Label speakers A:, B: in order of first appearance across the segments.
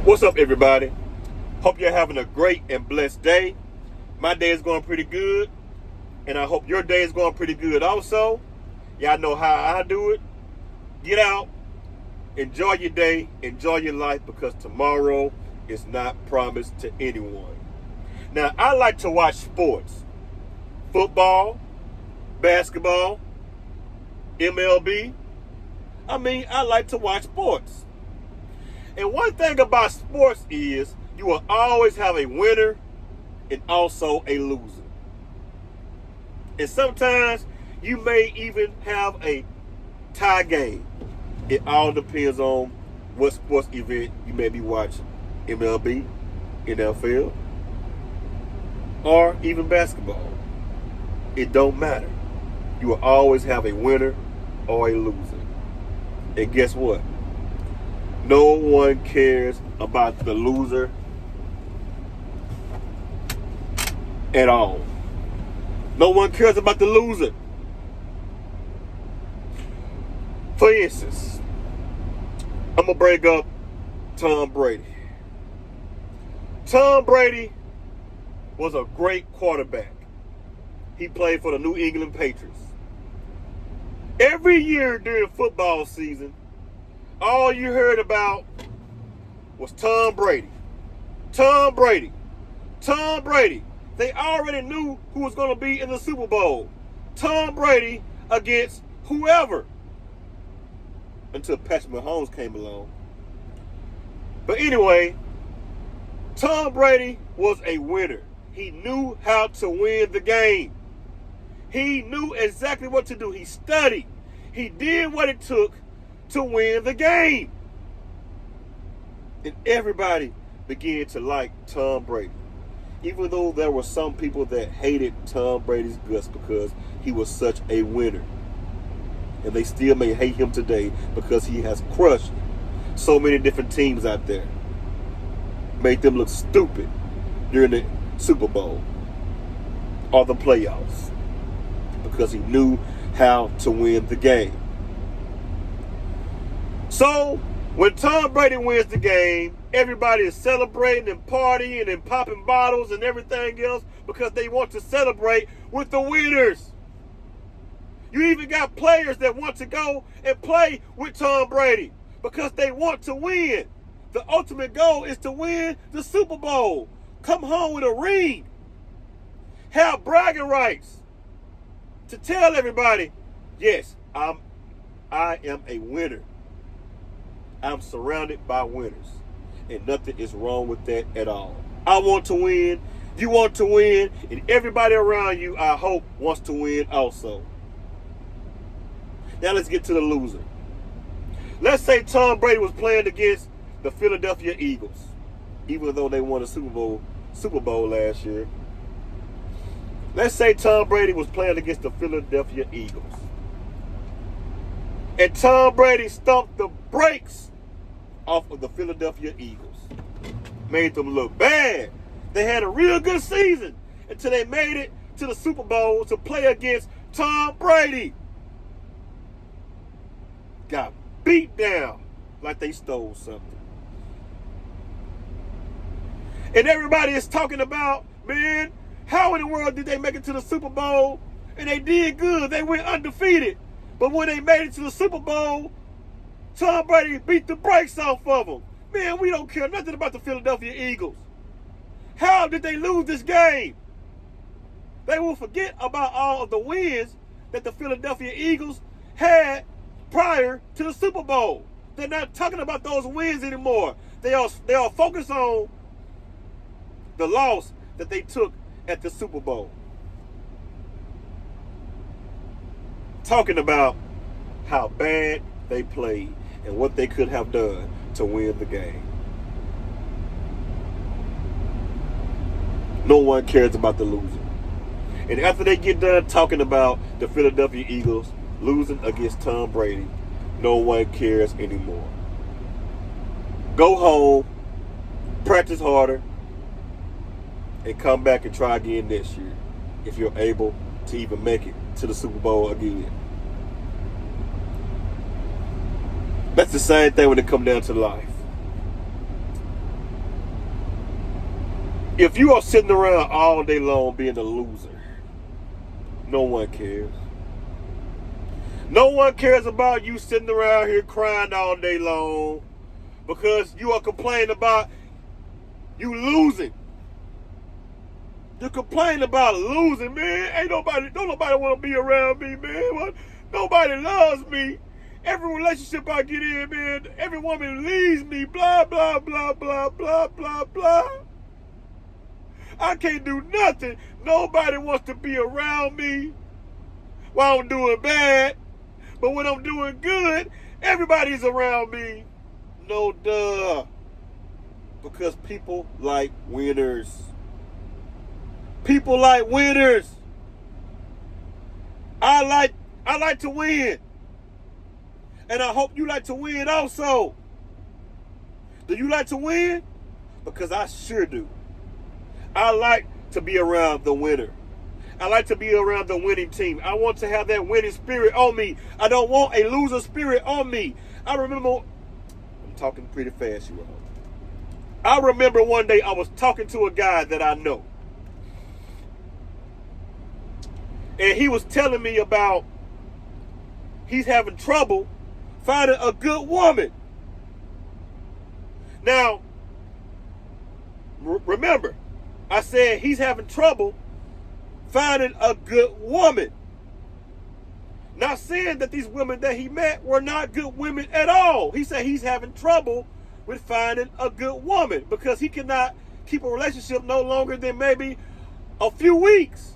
A: What's up, everybody? Hope you're having a great and blessed day. My day is going pretty good, and I hope your day is going pretty good also. Y'all know how I do it. Get out, enjoy your day, enjoy your life, because tomorrow is not promised to anyone. Now, I like to watch sports. Football, basketball, MLB. I like to watch sports. And one thing about sports is you will always have a winner and also a loser. And sometimes you may even have a tie game. It all depends on what sports event you may be watching. MLB, NFL, or even basketball. It don't matter. You will always have a winner or a loser. And guess what? No one cares about the loser at all. No one cares about the loser. For instance, I'm going to bring up Tom Brady. Tom Brady was a great quarterback. He played for the New England Patriots. Every year during football season, all you heard about was Tom Brady. Tom Brady. Tom Brady. They already knew who was going to be in the Super Bowl. Tom Brady against whoever. Until Patrick Mahomes came along. But anyway, Tom Brady was a winner. He knew how to win the game. He knew exactly what to do. He studied. He did what it took to win the game. And everybody began to like Tom Brady. Even though there were some people that hated Tom Brady's guts because he was such a winner. And they still may hate him today because he has crushed so many different teams out there. Made them look stupid during the Super Bowl or the playoffs. Because he knew how to win the game. So, when Tom Brady wins the game, everybody is celebrating and partying and popping bottles and everything else because they want to celebrate with the winners. You even got players that want to go and play with Tom Brady because they want to win. The ultimate goal is to win the Super Bowl. Come home with a ring. Have bragging rights to tell everybody, yes, I am a winner. I'm surrounded by winners. And nothing is wrong with that at all. I want to win. You want to win. And everybody around you, I hope, wants to win also. Now let's get to the loser. Let's say Tom Brady was playing against the Philadelphia Eagles. Even though they won a Super Bowl last year. Let's say Tom Brady was playing against the Philadelphia Eagles. And Tom Brady stumped the brakes off of the Philadelphia Eagles. Made them look bad. They had a real good season until they made it to the Super Bowl to play against Tom Brady. Got beat down like they stole something. And everybody is talking about, man, how in the world did they make it to the Super Bowl? And they did good. They went undefeated. But when they made it to the Super Bowl, Tom Brady beat the brakes off of them. Man, we don't care nothing about the Philadelphia Eagles. How did they lose this game? They will forget about all of the wins that the Philadelphia Eagles had prior to the Super Bowl. They're not talking about those wins anymore. They are focused on the loss that they took at the Super Bowl. Talking about how bad they played and what they could have done to win the game. No one cares about the loser. And after they get done talking about the Philadelphia Eagles losing against Tom Brady, no one cares anymore. Go home, practice harder, and come back and try again next year if you're able to even make it to the Super Bowl again. That's the same thing when it comes down to life. If you are sitting around all day long being a loser, no one cares. No one cares about you sitting around here crying all day long because you are complaining about you losing. You complain about losing, man. Don't nobody want to be around me, man. Nobody loves me. Every relationship I get in, man, every woman leaves me, blah, blah, blah, blah, blah, blah, blah. I can't do nothing. Nobody wants to be around me while I'm doing bad. But when I'm doing good, everybody's around me. No duh. Because people like winners. People like winners. I like to win. And I hope you like to win also. Do you like to win? Because I sure do. I like to be around the winner. I like to be around the winning team. I want to have that winning spirit on me. I don't want a loser spirit on me. I remember, I'm talking pretty fast, you all. I remember one day I was talking to a guy that I know. And he was telling me about he's having trouble finding a good woman. Now, remember, I said he's having trouble finding a good woman. Not saying that these women that he met were not good women at all. He said he's having trouble with finding a good woman because he cannot keep a relationship no longer than maybe a few weeks.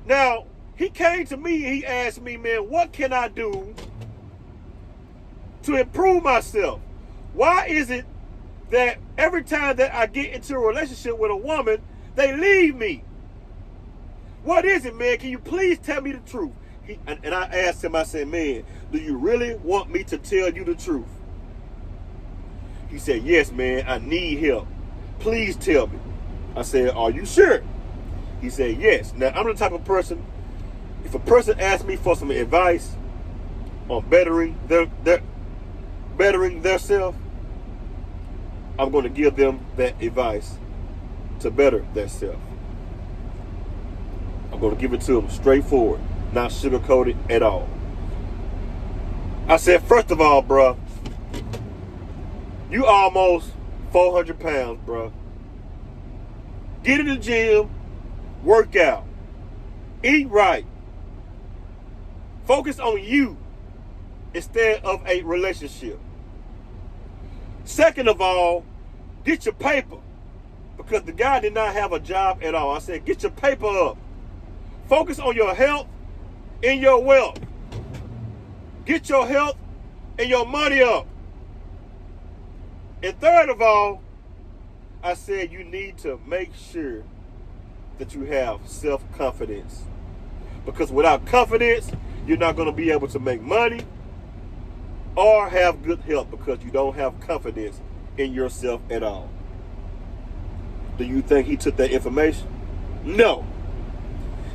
A: Now, he came to me and he asked me, man, what can I do to improve myself? Why is it that every time that I get into a relationship with a woman, they leave me? What is it, man? Can you please tell me the truth? And I asked him, I said, man, do you really want me to tell you the truth? He said, yes, man, I need help. Please tell me. I said, are you sure? He said, yes. Now, I'm the type of person, if a person asks me for some advice on bettering themselves, I'm going to give them that advice to better themselves. I'm going to give it to them straightforward, not sugar-coated at all. I said, first of all, bro, you almost 400 pounds, bro. Get in the gym, work out, eat right. Focus on you instead of a relationship. Second of all, get your paper. Because the guy did not have a job at all. I said, get your paper up. Focus on your health and your wealth. Get your health and your money up. And third of all, I said you need to make sure that you have self-confidence. Because without confidence, you're not going to be able to make money or have good health because you don't have confidence in yourself at all. Do you think he took that information? No.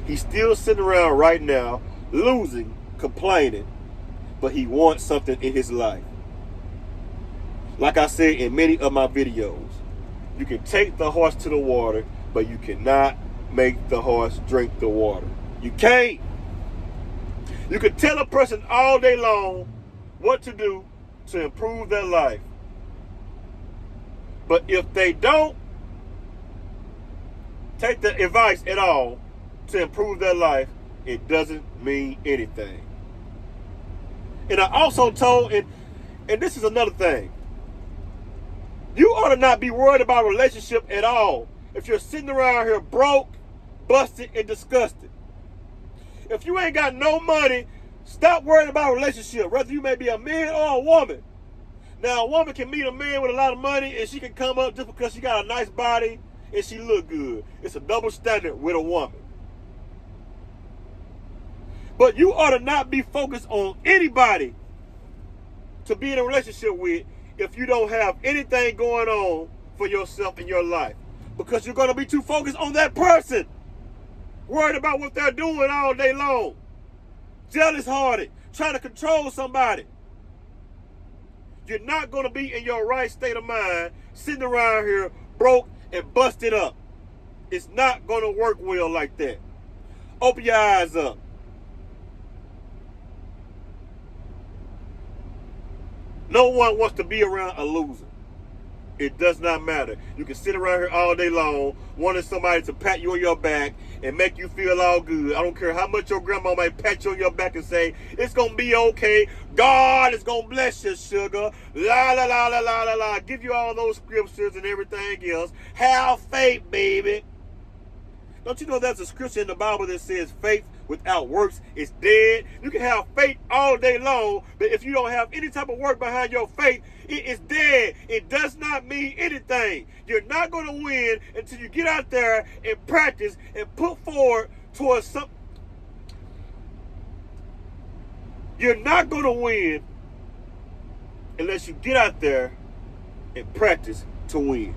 A: He's still sitting around right now, losing, complaining, but he wants something in his life. Like I said in many of my videos, you can take the horse to the water, but you cannot make the horse drink the water. You can't. You can tell a person all day long what to do to improve their life. But if they don't take the advice at all to improve their life, it doesn't mean anything. And I also told, and this is another thing, you ought to not be worried about a relationship at all if you're sitting around here broke, busted, and disgusted. If you ain't got no money, stop worrying about a relationship, whether you may be a man or a woman. Now, a woman can meet a man with a lot of money and she can come up just because she got a nice body and she look good. It's a double standard with a woman. But you ought to not be focused on anybody to be in a relationship with if you don't have anything going on for yourself in your life. Because you're going to be too focused on that person. Worried about what they're doing all day long. Jealous-hearted. Trying to control somebody. You're not going to be in your right state of mind sitting around here broke and bust it up. It's not going to work well like that. Open your eyes up. No one wants to be around a loser. It does not matter. You can sit around here all day long wanting somebody to pat you on your back and make you feel all good. I don't care how much your grandma might pat you on your back and say, it's going to be okay. God is going to bless you, sugar. La, la, la, la, la, la, la. Give you all those scriptures and everything else. Have faith, baby. Don't you know there's a scripture in the Bible that says faith without works is dead? You can have faith all day long, but if you don't have any type of work behind your faith, it is dead. It does not mean anything. You're not going to win until you get out there and practice and put forward towards something. You're not going to win unless you get out there and practice to win.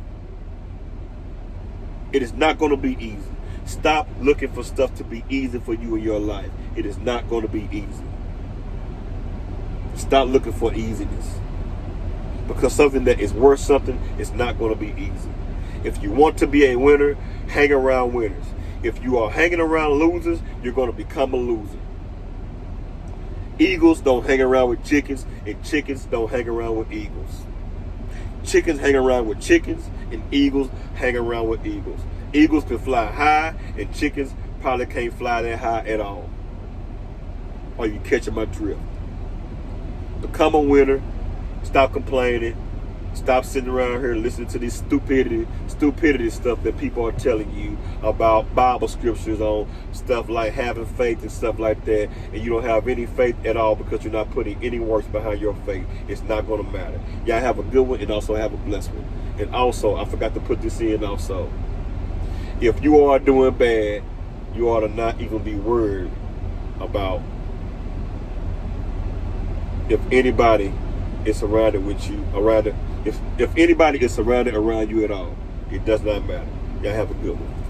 A: It is not going to be easy. Stop looking for stuff to be easy for you in your life. It is not going to be easy. Stop looking for easiness. Because something that is worth something is not going to be easy. If you want to be a winner, hang around winners. If you are hanging around losers, you're going to become a loser. Eagles don't hang around with chickens, and chickens don't hang around with eagles. Chickens hang around with chickens, and eagles hang around with eagles. Eagles can fly high, and chickens probably can't fly that high at all. Are you catching my drift? Become a winner. Stop complaining. Stop sitting around here listening to this stupidity stuff that people are telling you about Bible scriptures on stuff like having faith and stuff like that, and you don't have any faith at all because you're not putting any works behind your faith. It's not going to matter. Y'all have a good one and also have a blessed one. And also, I forgot to put this in also. If you are doing bad, you ought to not even be worried about if anybody is surrounded with you, if anybody is surrounded around you at all. It does not matter. Y'all have a good one.